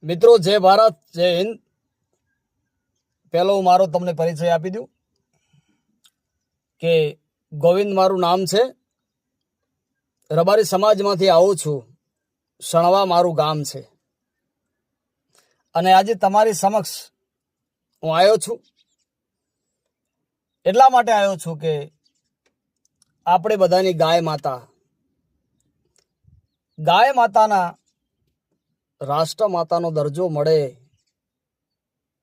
મિત્રો, જય ભારત, જય હિન્દ. પહેલો હું મારો તમને પરિચય આપી દઉં કે ગોવિંદ મારું નામ છે. રબારી સમાજમાંથી આવું છું. સણવા મારું ગામ છે. અને આજે તમારી સમક્ષ હું આવ્યો છું. એટલા માટે આવ્યો છું કે આપણે બધાની ગાય માતાના રાષ્ટ્ર માતાનો દરજ્જો મળે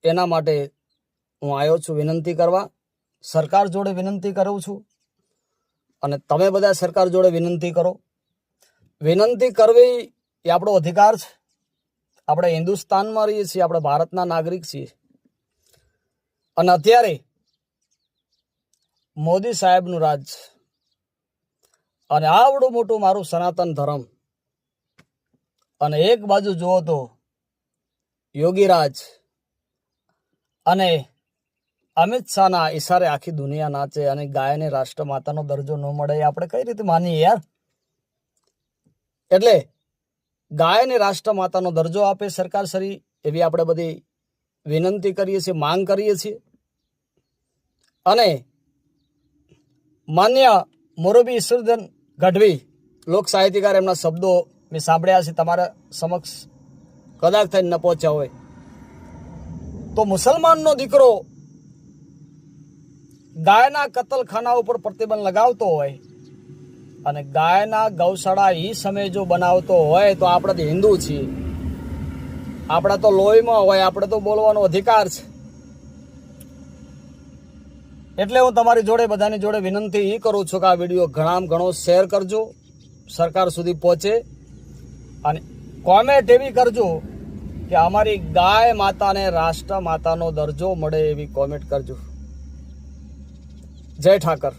એના માટે હું આવ્યો છું વિનંતી કરવા. સરકાર જોડે વિનંતી કરું છું અને તમે બધા સરકાર જોડે વિનંતી કરો. વિનંતી કરવી એ આપણો અધિકાર છે. આપણે હિન્દુસ્તાનમાં રહીએ છીએ, આપણે ભારતના નાગરિક છીએ. અને અત્યારે મોદી સાહેબનું રાજ અને આવડું મોટું મારું સનાતન ધર્મ, અને એક બાજુ જુઓ તો યોગીરાજ અને અમિત શાહના ઈશારે આખી દુનિયા નાચે અને ગાયને રાષ્ટ્રમાતાનો દરજ્જો ન મળે એ આપણે કઈ રીતે માનીએ યાર? એટલે ગાયને રાષ્ટ્રમાતાનો દરજ્જો આપે સરકાર શ્રી, એવી આપણે બધી વિનંતી કરીએ છીએ, માંગ કરીએ છીએ. અને માન્ય મોરબી ઈશ્વરધન ગઢવી લોક સાહિત્યકાર, એમના શબ્દો મેં સાંભળ્યા છે, તમારા સમક્ષ કદાચ થઈને ન પહોંચ્યા હોય તો, મુસલમાનનો દીકરો ગાયના કતલખાના ઉપર પ્રતિબંધ લગાવતો હોય અને ગાયના ગૌશાળા એ સમયે જો બનાવતો હોય તો આપણે તો હિન્દુ છીએ, આપણા તો લોહીમાં હોય, આપણે તો બોલવાનો અધિકાર છે. એટલે હું તમારી જોડે, બધાની જોડે વિનંતી એ કરું છું કે આ વિડીયો ઘણામાં ઘણો શેર કરજો, સરકાર સુધી પહોંચે. અને કોમેન્ટ એવી કરજો કે અમારી ગાય માતાને રાષ્ટ્ર માતાનો દરજ્જો મળે એવી કોમેન્ટ કરજો. જય ઠાકર.